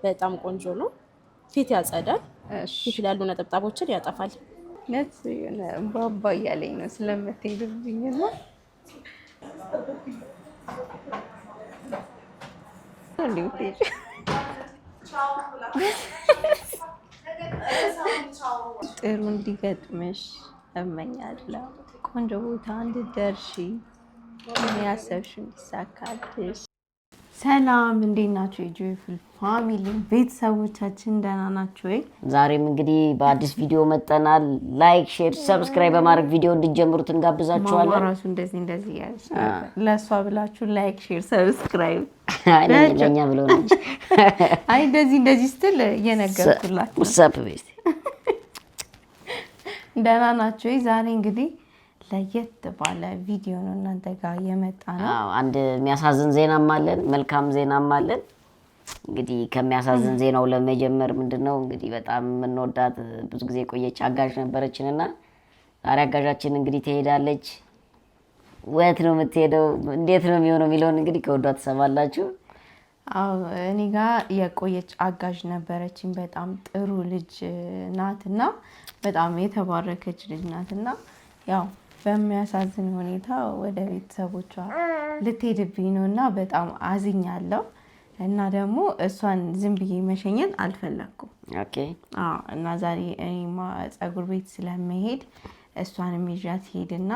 በጣም ቆንጆ ነው። ፊት ያጸዳል። ፊት ላይ ያሉ ነጠብጣቦችን ያጠፋል። ነት ባባ እያለኝ ነው ስለምትሄድብኝ ነው። ጥሩ እንዲገጥምሽ እመኛለሁ። ቆንጆ ቦታ እንድትደርሺ ያሰብሽው እንዲሳካልሽ። ሰላም እንዴት ናችሁ? የጆይፉል ፋሚሊ ቤተሰቦቻችን ደህና ናችሁ ወይ? ዛሬም እንግዲህ በአዲስ ቪዲዮ መጠናል። ላይክ፣ ሼር፣ ሰብስክራይብ በማድረግ ቪዲዮ እንድትጀምሩት እንጋብዛችኋለን። ማራሱ እንደዚህ ያለች ለሷ ብላችሁ ላይክ፣ ሼር፣ ሰብስክራይብ ለኛ ብለው ነው እንጂ አይ እንደዚህ ስትል እየነገርኩላችሁ ወሳፕ ቤት ደህና ናችሁ ወይ? ዛሬ እንግዲህ ለየት ባለ ቪዲዮ ነው እናንተ ጋር የመጣ ነው። አንድ የሚያሳዝን ዜናም አለን፣ መልካም ዜናም አለን። እንግዲህ ከሚያሳዝን ዜናው ለመጀመር ምንድነው እንግዲህ በጣም የምንወዳት ብዙ ጊዜ ቆየች አጋዥ ነበረችንና ዛሬ አጋዣችን እንግዲህ ትሄዳለች። ወት ነው የምትሄደው፣ እንዴት ነው የሚሆነው የሚለውን እንግዲህ ከወዷ ትሰማላችሁ። እኔ ጋር የቆየች አጋዥ ነበረችኝ። በጣም ጥሩ ልጅ ናትና በጣም የተባረከች ልጅ ናትና ያው በሚያሳዝን ሁኔታ ወደ ቤተሰቦቿ ልትሄድብኝ ነውና በጣም አዝኛለሁ። እና ደግሞ እሷን ዝም ብዬ መሸኘት አልፈለኩም። ኦኬ እና ዛሬ እኔማ ፀጉር ቤት ስለመሄድ እሷንም ይዣት ሄድና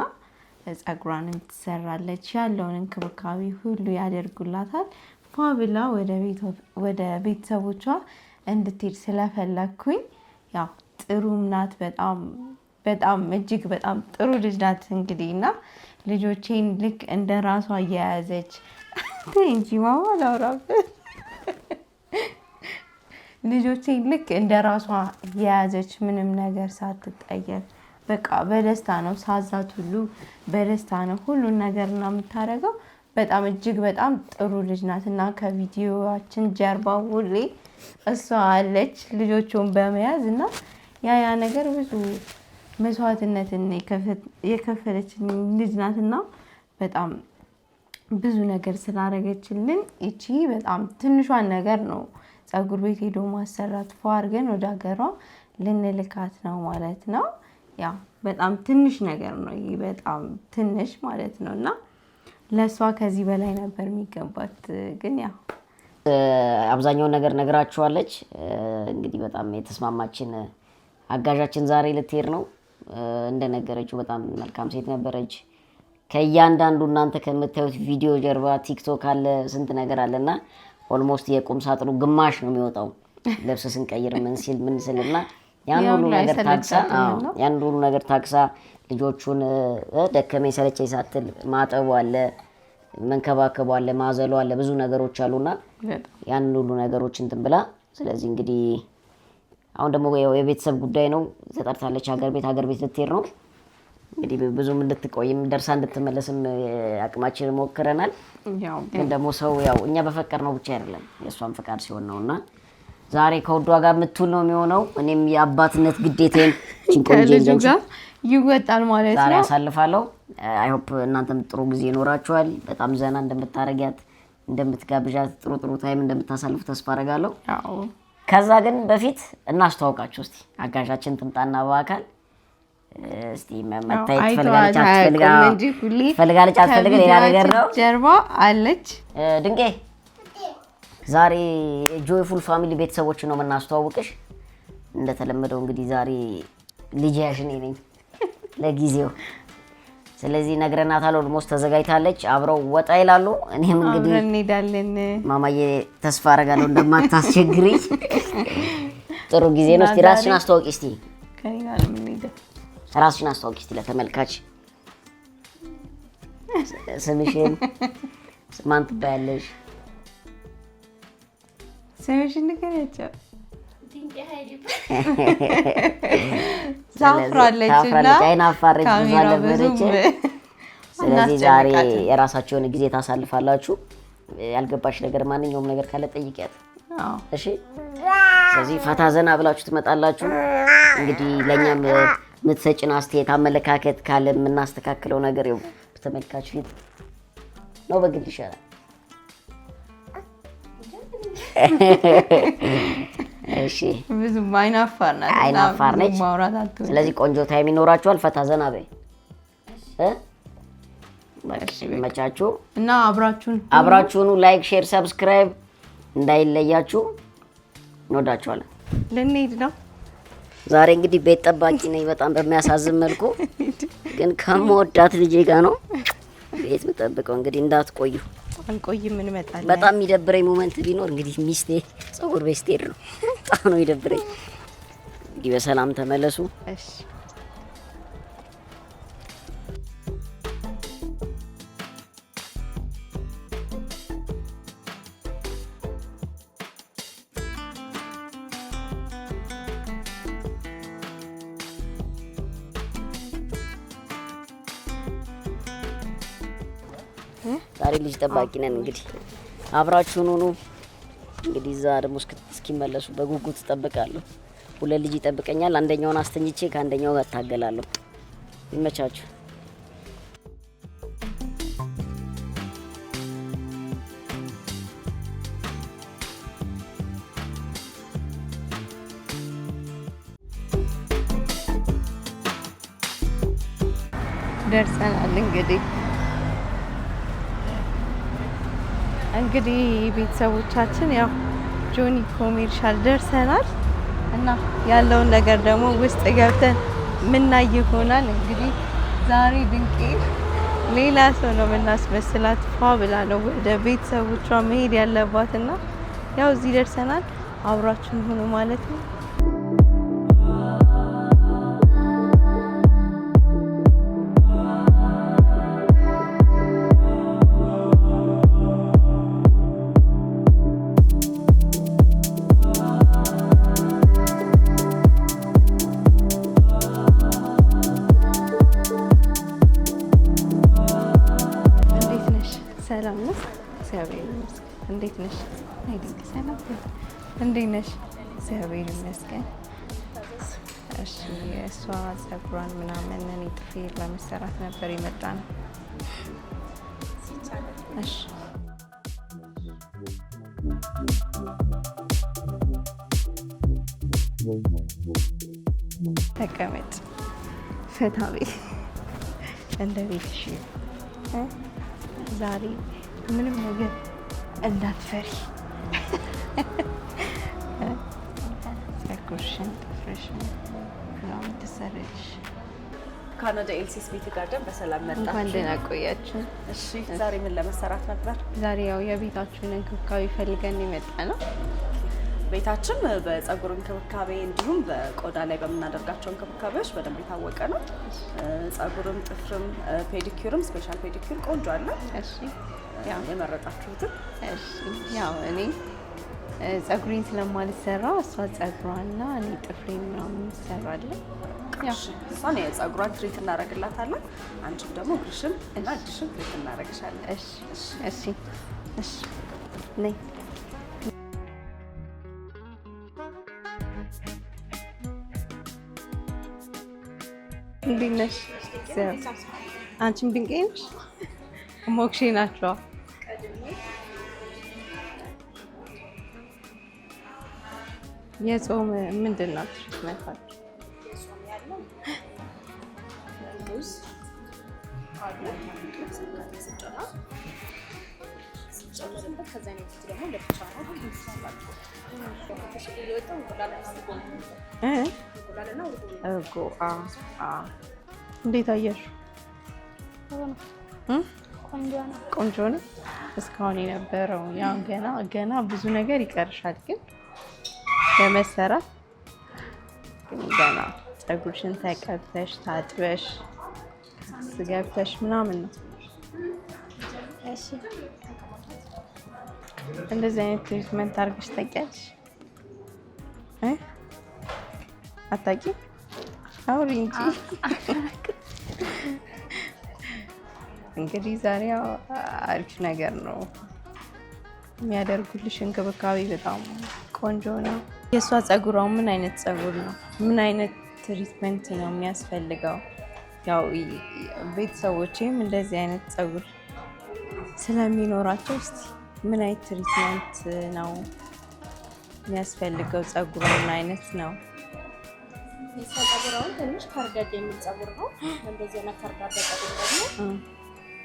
ፀጉሯንም ትሰራለች፣ ያለውን እንክብካቤ ሁሉ ያደርጉላታል። ፏብላ ወደ ቤተሰቦቿ እንድትሄድ ስለፈለኩኝ ያው ጥሩም ናት በጣም እጅግ በጣም ጥሩ ልጅ ናት። እንግዲህ እና ልጆቼን ልክ እንደ ራሷ እየያዘች እንጂ ማማ ላውራበት ልጆቼን ልክ እንደ ራሷ እየያዘች ምንም ነገር ሳትጠየቅ በቃ በደስታ ነው ሳዛት ሁሉ በደስታ ነው ሁሉን ነገር እና የምታደርገው። በጣም እጅግ በጣም ጥሩ ልጅ ናት እና ከቪዲዮዋችን ጀርባ ሁሌ እሷ አለች ልጆቹን በመያዝ እና ያ ነገር ብዙ መስዋዕትነትን የከፈለች ልጅ ናትና በጣም ብዙ ነገር ስላደረገችልን እቺ በጣም ትንሿን ነገር ነው ፀጉር ቤት ሄዶ ማሰራት ፏርገን ወደ ሀገሯ ልንልካት ነው ማለት ነው። ያው በጣም ትንሽ ነገር ነው ይሄ በጣም ትንሽ ማለት ነውና ለሷ ከዚህ በላይ ነበር የሚገባት። ግን ያው አብዛኛውን ነገር ነግራችኋለች። እንግዲህ በጣም የተስማማችን አጋዣችን ዛሬ ልትሄድ ነው። እንደነገረችው በጣም መልካም ሴት ነበረች። ከእያንዳንዱ እናንተ ከምታዩት ቪዲዮ ጀርባ ቲክቶክ አለ፣ ስንት ነገር አለና ኦልሞስት የቁም ሳጥኑ ግማሽ ነው የሚወጣው ልብስ ስንቀይር ምን ሲልና ያን ሁሉ ነገር ታክሳ ልጆቹን ደከመኝ ሰለቸኝ ሳትል ማጠቡ አለ፣ መንከባከቡ አለ፣ ማዘሉ አለ፣ ብዙ ነገሮች አሉና ያን ሁሉ ነገሮች እንትን ብላ ስለዚህ እንግዲህ አሁን ደግሞ የቤተሰብ ጉዳይ ነው ተጠርታለች። ሀገር ቤት ልትሄድ ነው እንግዲህ ብዙም እንድትቆይም ደርሳ እንድትመለስም አቅማችን ሞክረናል። ግን ደግሞ ሰው ያው እኛ በፈቀድነው ብቻ አይደለም የእሷን ፈቃድ ሲሆን ነውና ዛሬ ከወዷ ጋር የምትውል ነው የሚሆነው። እኔም የአባትነት ግዴታዬን ጭንቆንጆ ይወጣል ማለት ነው ዛሬ አሳልፋለሁ። አይ ሆፕ እናንተም ጥሩ ጊዜ ይኖራችኋል። በጣም ዘና እንደምታረጋት እንደምትጋብዣት ጥሩ ታይም እንደምታሳልፉ ተስፋ አደርጋለሁ። ከዛ ግን በፊት እናስተዋውቃችሁ እስቲ አጋዣችን ትምጣና በአካል እስቲ መታየት ትፈልጋለች አትፈልግ ሌላ ነገር ነው። ጀርባ አለች ድንቄ። ዛሬ ጆይፉል ፋሚሊ ቤተሰቦች ነው የምናስተዋውቅሽ። እንደተለመደው እንግዲህ ዛሬ ልጅ ያሽኔ ነኝ ለጊዜው። ስለዚህ ነግረናታል። ኦልሞስት ተዘጋጅታለች። አብረው ወጣ ይላሉ። እኔም እንግዲህ እንሄዳለን። ማማዬ ተስፋ አደርጋለሁ እንደማታስቸግሪኝ። ጥሩ ጊዜ ነው። እስቲ ራስሽን አስተዋውቂ እስቲ። ከኔ ጋር ምን ይደ ራስሽን አስተዋውቂ እስቲ ለተመልካች። ስምሽን ማን ትባያለሽ? ስምሽን ንገሪያቸው። ታፍራለችና አይናፋረች ብዙ አልነበረች። ስለዚህ ዛሬ የራሳችሁን ጊዜ ታሳልፋላችሁ። ያልገባሽ ነገር ማንኛውም ነገር ካለ ጠይቂያት። እሺ ስለዚህ ፈታ ዘና ብላችሁ ትመጣላችሁ። እንግዲህ ለኛም የምትሰጪን አስተያየት አመለካከት ካለ የምናስተካክለው ነገር ይኸው ተመልካች ፊት ነው በግል ይሻላል። እሺ ብዙም አይናፋር ናት። አይናፋር ነች። ማውራት አትወድም። ስለዚህ ቆንጆ ታይም ይኖራችኋል። ፈታ ዘና በይ መቻችሁ እና አብራችሁኑ ላይክ፣ ሼር፣ ሰብስክራይብ እንዳይለያችሁ። እንወዳችኋለን። ልንሄድ ነው ዛሬ እንግዲህ ቤት ጠባቂ ነኝ በጣም በሚያሳዝን መልኩ፣ ግን ከመወዳት ልጄ ጋር ነው ቤት የምጠብቀው። እንግዲህ እንዳትቆዩ። አንቆይም፣ እንመጣለን። በጣም የሚደብረኝ ሞመንት ቢኖር እንግዲህ ሚስቴ ፀጉር ቤት ስትሄድ ነው። በጣም ነው የሚደብረኝ። እንግዲህ በሰላም ተመለሱ። እሺ ዛሬ ልጅ ጠባቂ ነን። እንግዲህ አብራችሁን ሁኑ። እንግዲህ እዛ ደግሞ እስኪመለሱ በጉጉት እጠብቃለሁ። ሁለት ልጅ ይጠብቀኛል። አንደኛውን አስተኝቼ ከአንደኛው ጋር እታገላለሁ። ይመቻችሁ። ደርሰናል። እንግዲህ ቤተሰቦቻችን ያው ጆኒ ኮሜርሻል ደርሰናል እና ያለውን ነገር ደግሞ ውስጥ ገብተን ምናይ ይሆናል። እንግዲህ ዛሬ ድንቄ ሌላ ሰው ነው የምናስመስላት። ፏ ብላ ነው ወደ ቤተሰቦቿ መሄድ ያለባትና ያው እዚህ ደርሰናል። አብራችሁን ሆኖ ማለት ነው። ሰላም ነሽ? እግዚአብሔር ይመስገን። እንዴት ነሽ? አይደል? ሰላም እንዴት ነሽ? እግዚአብሔር ይመስገን። እሺ እሷ ፀጉሯን ምናምን እኔ ጥፍሬን ለመሰራት ነበር የመጣ ነው። እሺ ተቀመጭ። ፈታ በይ እንደ ቤትሽ። ዛሬ ምንም ነገር እንዳትፈሪ። ፀጉርሽን ጥፍርሽን ምናምን ትሰሪያለሽ። ካናዳ ኤልሲስ ቤት ጋርደን በሰላም መጣችሁ። እንኳን ደህና ቆያችሁ። እሺ ዛሬ ምን ለመሰራት ነበር? ዛሬ ያው የቤታችሁን እንክብካቤ ፈልገን የመጣ ነው። ቤታችን በፀጉር እንክብካቤ እንዲሁም በቆዳ ላይ በምናደርጋቸው እንክብካቤዎች በደንብ የታወቀ ነው። ፀጉርም፣ ጥፍርም፣ ፔዲኪዩርም ስፔሻል ፔዲኪዩር ቆንጆ አለ። እሺ ያው የመረጣችሁትን። እሺ ያው እኔ ፀጉሬን ስለማልሰራ እሷ ፀጉሯና እኔ ጥፍሬን ምናምን እንሰራለን። ያው እሷን የፀጉሯን ትሪት እናደርግላታለን። አንቺም ደግሞ እግርሽን እና እጅሽን ትሪት እናደርግሻለን። እሺ እሺ እሺ ነይ። እንዴት ነሽ? አንቺም ድንቄ ነሽ። ሞክሼ ናቸዋ። የጾም ምንድን ነው ትሪትመንታችሁ? እርጎ እንዴት አየሽ? ቆንጆ ነው። እስካሁን የነበረው ያው ገና ብዙ ነገር ይቀርሻል፣ ግን ለመሰራት ገና ፀጉርሽን ተቀብተሽ ታጥበሽ ገብተሽ ምናምን ነው። እሺ እንደዚህ አይነት ትሪትመንት አድርገሽ ታውቂያለሽ? አታውቂም? አውሪ እንጂ። እንግዲህ ዛሬ አሪፍ ነገር ነው የሚያደርጉልሽ። እንክብካቤ በጣም ቆንጆ ነው። የእሷ ፀጉሯ ምን አይነት ፀጉር ነው? ምን አይነት ትሪትመንት ነው የሚያስፈልገው? ያው ቤተሰቦቼም እንደዚህ አይነት ፀጉር ስለሚኖራቸው እስቲ ምን አይነት ትሪትመንት ነው የሚያስፈልገው ፀጉር ምን አይነት ነው? የሰው ፀጉር አሁን ትንሽ ከርደድ የሚል ፀጉር ነው። እንደዚህ አይነት ከርዳዳ ፀጉር ደግሞ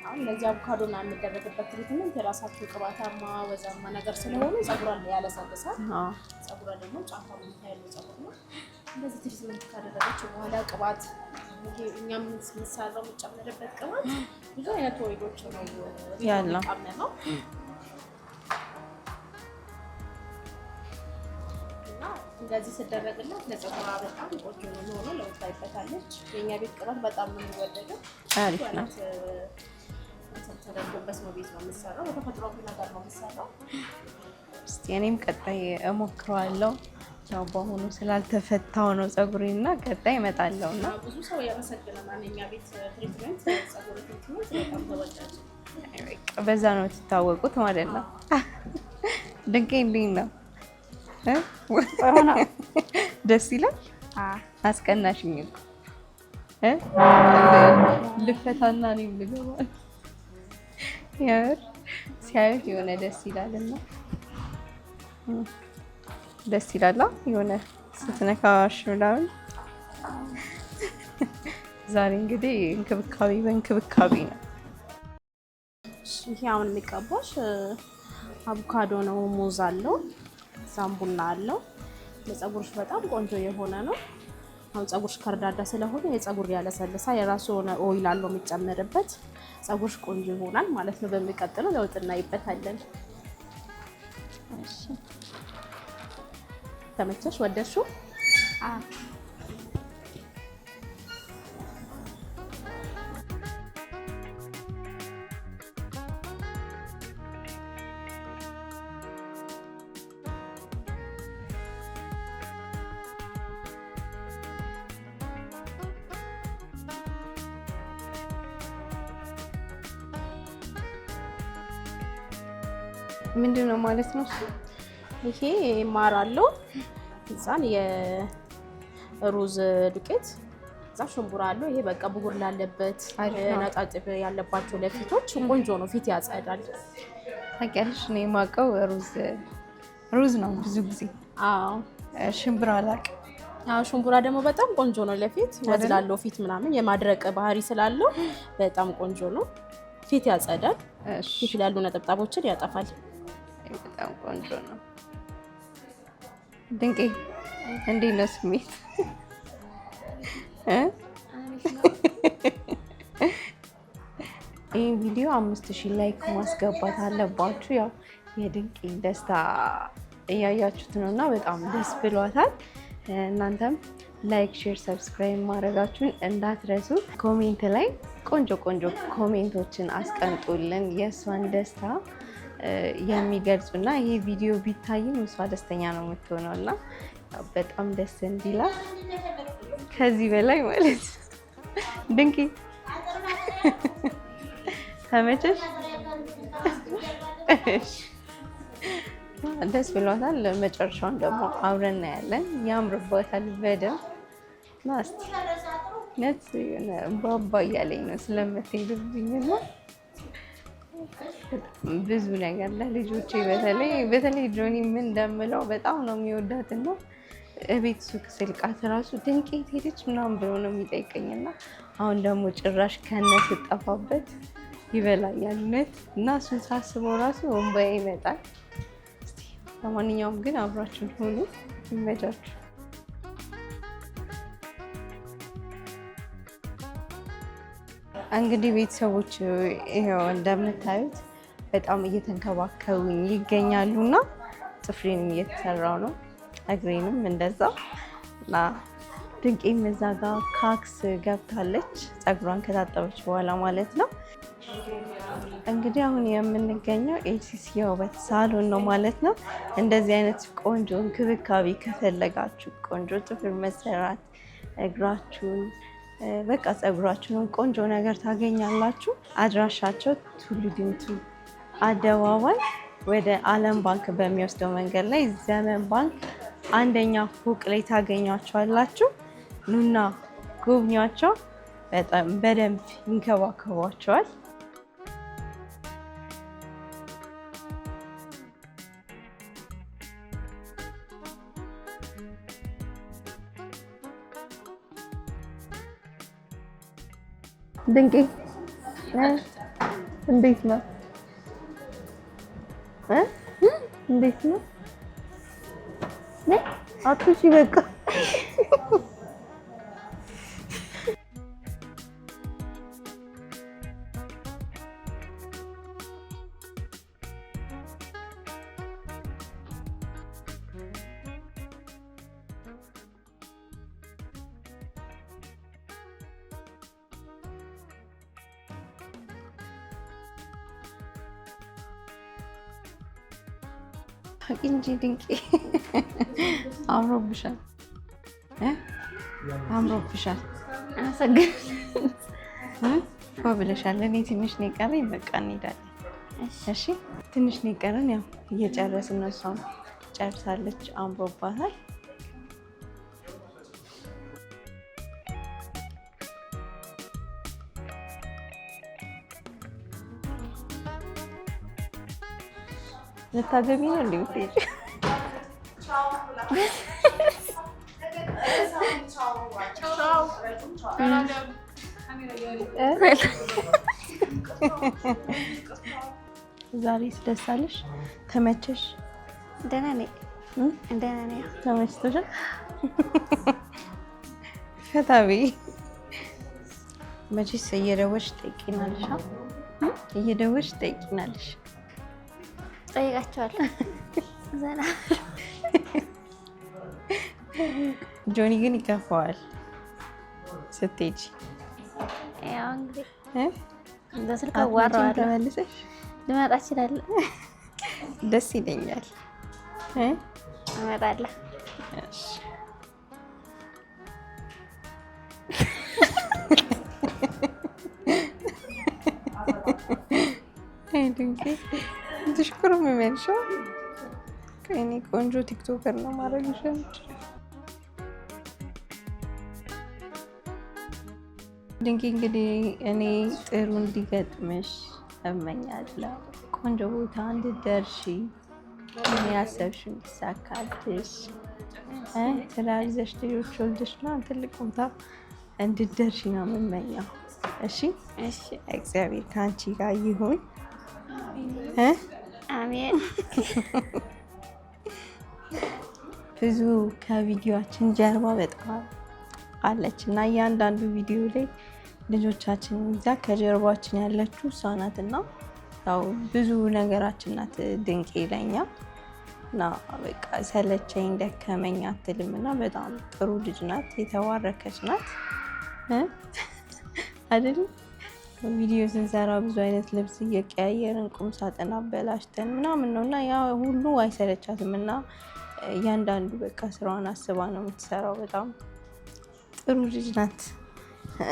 አሁን ለዚህ አቮካዶ እና የሚደረግበት ትሪትመንት የራሳቸው ቅባታማ ወዛማ ነገር ስለሆነ ፀጉሯን ያለሰልሳል። ፀጉሯ ደግሞ ጫፋ ያለው ፀጉር ነው። እንደዚህ ትሪትመንት ካደረገች በኋላ ቅባት እኛም የምንሰራው የምንጨምርበት ቅባት ብዙ አይነት ኦይሎች ነው ያለው እና እንደዚህ ስደረግላት ለፀጉሯ በጣም ቆንጆ ነው የሚሆነው። ለውጥ ታይበታለች። የእኛ ቤት ቅባት በጣም ነው የሚወደደው። አሪፍ ነው። ተደርጎበት ነው ቤት ነው የሚሰራው። በተፈጥሯዊ ነገር ነው የሚሰራው። እስቲ እኔም ቀጣይ እሞክረዋለሁ። ያው በአሁኑ ስላልተፈታው ነው ፀጉሬና ቀጣይ እመጣለሁ እና ብዙ ሰው ያመሰግናል። የእኛ ቤት ትሪትመንት ፀጉር ትሪትመንት በጣም ተወዳጅ። በዛ ነው የምትታወቁት ማለት ነው። ድንቄ እንዴት ነው? ደስ ይላል። አስቀናሽኝ እኮ ልፈታና ነው የምገባው። ያር ሲያዩት የሆነ ደስ ይላልና ደስ ይላል የሆነ ስትነካሽ ምናምን። ዛሬ እንግዲህ እንክብካቤ በእንክብካቤ ነው። ይሄ አሁን የሚቀባሽ አቮካዶ ነው። ሙዝ አለው፣ ዛምቡላ አለው። ለፀጉርሽ በጣም ቆንጆ የሆነ ነው። አሁን ፀጉርሽ ከርዳዳ ስለሆነ የፀጉር ያለሰልሳ የራሱ የሆነ ኦይል አለው የሚጨመርበት። ፀጉርሽ ቆንጆ ይሆናል ማለት ነው። በሚቀጥለው ለውጥ እናይበታለን። እሺ ተመቸሽ? ወደድሽው? ምንድን ነው ማለት ነው? ይሄ ማር አለው፣ እዛን የሩዝ ዱቄት፣ እዛ ሽንቡራ አለው። ይሄ በቃ ብጉር ላለበት ነጣጥብ ያለባቸው ለፊቶች ቆንጆ ነው። ፊት ያጸዳል። ታውቂያለሽ፣ እኔ የማውቀው ሩዝ ነው ብዙ ጊዜ። አዎ ሽንቡራ አላውቅም። አዎ ሽንቡራ ደግሞ በጣም ቆንጆ ነው ለፊት። ወዝ ላለው ፊት ምናምን የማድረቅ ባህሪ ስላለው በጣም ቆንጆ ነው። ፊት ያጸዳል። ፊት ላይ ያሉ ነጠብጣቦችን ያጠፋል። በጣም ቆንጆ ነው። ድንቄ እንዴት ነው ስሜት? ይህ ቪዲዮ 5000 ላይክ ማስገባት አለባችሁ። ያው የድንቄ ደስታ እያያችሁት ነው እና በጣም ደስ ብሏታል። እናንተም ላይክ፣ ሼር፣ ሰብስክራይብ ማድረጋችሁን እንዳትረሱ። ኮሜንት ላይ ቆንጆ ቆንጆ ኮሜንቶችን አስቀምጡልን የእሷን ደስታ የሚገልጹና ይሄ ቪዲዮ ቢታይም እሷ ደስተኛ ነው የምትሆነው እና በጣም ደስ እንዲላት ከዚህ በላይ ማለት ድንቂ ተመቸሽ? ደስ ብሏታል። መጨረሻውን ደግሞ አብረን እናያለን። ያምርባታል በደንብ ናስቲ ነት ባባ እያለኝ ነው ስለምትሄድብኝና ብዙ ነገር ለልጆቼ በተለይ ጆኒ ምን እንደምለው በጣም ነው የሚወዳትና እቤት ሱቅ ስልቃት ራሱ ድንቄ ሄደች ምናምን ብሎ ነው የሚጠይቀኝና አሁን ደግሞ ጭራሽ ከነ ስጠፋበት ይበላኛል እውነት እና እሱን ሳስበው ራሱ ወንባዬ ይመጣል። ለማንኛውም ግን አብራችሁን ሁኑ። ይመቻችሁ። እንግዲህ ቤተሰቦች ይሄው እንደምታዩት በጣም እየተንከባከቡኝ ይገኛሉና ጥፍሬንም እየተሰራው ነው፣ እግሬንም እንደዛ እና ድንቄም እዛ ጋር ካክስ ገብታለች ፀጉሯን ከታጠበች በኋላ ማለት ነው። እንግዲህ አሁን የምንገኘው ኤልሲሲ የውበት ሳሎን ነው ማለት ነው። እንደዚህ አይነት ቆንጆ እንክብካቤ ከፈለጋችሁ ቆንጆ ጥፍር መሰራት፣ እግራችሁን በቃ ፀጉራችሁን ቆንጆ ነገር ታገኛላችሁ። አድራሻቸው ቱሉ ዲምቱ አደባባይ ወደ ዓለም ባንክ በሚወስደው መንገድ ላይ ዘመን ባንክ አንደኛ ፎቅ ላይ ታገኟቸዋላችሁ። ኑና ጎብኟቸው። በጣም በደንብ ይንከባከቧቸዋል። ድንቄ እንዴት ነው? እንዴት ነው? አትሺ በቃ እንጂ ድንቄ አምሮብሻል፣ አምሮብሻል። አመሰግናለሁ ብለሻል። እኔ ትንሽ ነው የቀረኝ። በቃ እንሄዳለን። እሺ ትንሽ ነው የቀረን። ያው እየጨረስን ነው። እሷም ጨርሳለች፣ አምሮባታል። ልታገቢ ነው እንዴ የምትሄጂው? ዛሬስ ደስ አለሽ? ተመቸሽ? ደህና ነኝ። ደህና ነኝ። ተመችቶሻል? ፈታ በይ። መቼስ እየደወልሽ ትጠይቂናለሽ። እየደወልሽ ትጠይቂናለሽ። ጠይቃቸዋለሁ። ዘና ጆኒ ግን ይከፋዋል ስትሄጂ። ያው እንግዲህ በስልክ አዋራዋለሁ። ተመልሰሽ ልመጣ እችላለሁ። ደስ ይለኛል። እመጣለሁ። እሺ ድንቄ ትሽኩር የሚመልሸው ከእኔ ቆንጆ ቲክቶከር ነው ማድረግ ይችላል። ድንቄ እንግዲህ እኔ ጥሩ እንዲገጥምሽ እመኛለሁ። ቆንጆ ቦታ እንድትደርሺ፣ ያሰብሽ እንዲሳካልሽ፣ ትዳር ይዘሽ ልጆች ወልደሽ ምናምን ትልቅ ቦታ እንድትደርሺ ነው የምመኘው። እሺ እሺ። እግዚአብሔር ከአንቺ ጋር ይሁን። አሜን። ብዙ ከቪዲዮአችን ጀርባ በጣም አለች እና እያንዳንዱ ቪዲዮ ላይ ልጆቻችን ይዛ ከጀርባችን ያለችው እሷ ናት እና ያው ብዙ ነገራችን ናት ድንቄ ለኛ እና በቃ ሰለቸኝ ደከመኝ አትልም እና በጣም ጥሩ ልጅ ናት። የተባረከች ናት አይደል? ቪዲዮ ስንሰራ ብዙ አይነት ልብስ እየቀያየርን ቁም ሳጥን አበላሽተን ምናምን ነው እና ያ ሁሉ አይሰለቻትም እና እያንዳንዱ በቃ ስራዋን አስባ ነው የምትሰራው። በጣም ጥሩ ልጅ ናት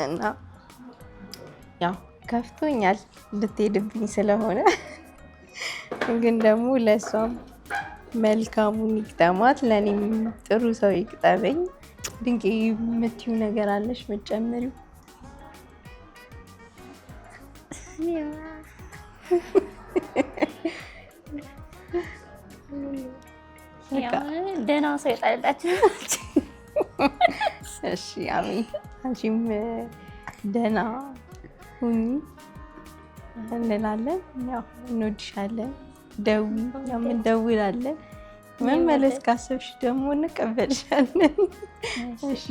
እና ያው ከፍቶኛል ልትሄድብኝ ስለሆነ፣ ግን ደግሞ ለእሷም መልካሙን ይግጠማት፣ ለእኔም ጥሩ ሰው ይግጠመኝ። ድንቄ የምትይው ነገር አለሽ የምትጨምሪው? ደህና ሰው ይጣልላችሁ። እሺ አሜን። አንቺም ደህና ሁኚ እንላለን። ያው እንወድሻለን። ደውዪ፣ ያው እንደውላለን። መመለስ ካሰብሽ ደግሞ እንቀበልሻለን። እሺ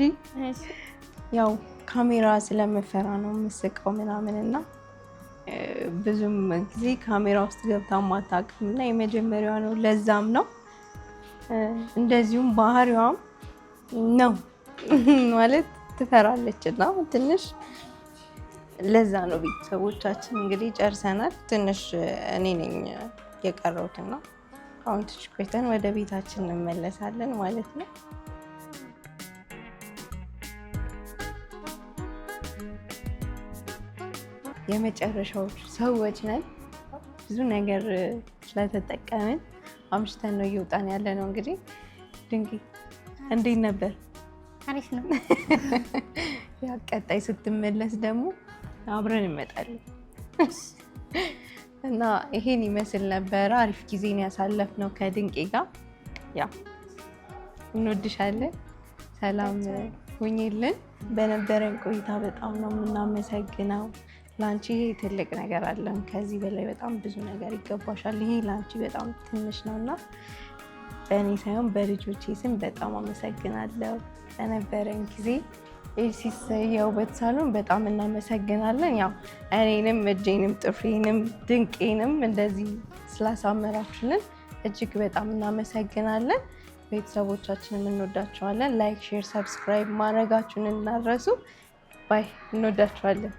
ያው ካሜራ ስለምፈራ ነው የምስቀው ምናምን እና ብዙም ጊዜ ካሜራ ውስጥ ገብታ ማታውቅም እና የመጀመሪያዋ ነው። ለዛም ነው እንደዚሁም ባህሪዋም ነው ማለት ትፈራለች እና ትንሽ ለዛ ነው። ቤተሰቦቻችን እንግዲህ ጨርሰናል። ትንሽ እኔ ነኝ የቀረሁትና አሁን ትንሽ ቆይተን ወደ ቤታችን እንመለሳለን ማለት ነው። የመጨረሻዎቹ ሰዎች ነን። ብዙ ነገር ስለተጠቀምን አምሽተን ነው እየወጣን ያለ ነው። እንግዲህ ድንቄ እንዴት ነበር? አሪፍ ነው። ያ ቀጣይ ስትመለስ ደግሞ አብረን እንመጣለን እና ይሄን ይመስል ነበረ። አሪፍ ጊዜን ያሳለፍነው ከድንቄ ጋር። ያው እንወድሻለን። ሰላም ሁኚልን። በነበረን ቆይታ በጣም ነው የምናመሰግነው። ላንቺ ይሄ ትልቅ ነገር አለን። ከዚህ በላይ በጣም ብዙ ነገር ይገባሻል። ይሄ ላንቺ በጣም ትንሽ ነውና በእኔ ሳይሆን በልጆቼ ስም በጣም አመሰግናለሁ። በነበረን ጊዜ ኤልሲስ የውበት ሳሎን በጣም እናመሰግናለን። ያው እኔንም እጄንም ጥፍሬንም ድንቄንም እንደዚህ ስላሳመራችሁልን እጅግ በጣም እናመሰግናለን። ቤተሰቦቻችንን እንወዳቸዋለን። ላይክ፣ ሼር፣ ሰብስክራይብ ማድረጋችሁን እንዳትረሱ። ባይ። እንወዳቸዋለን።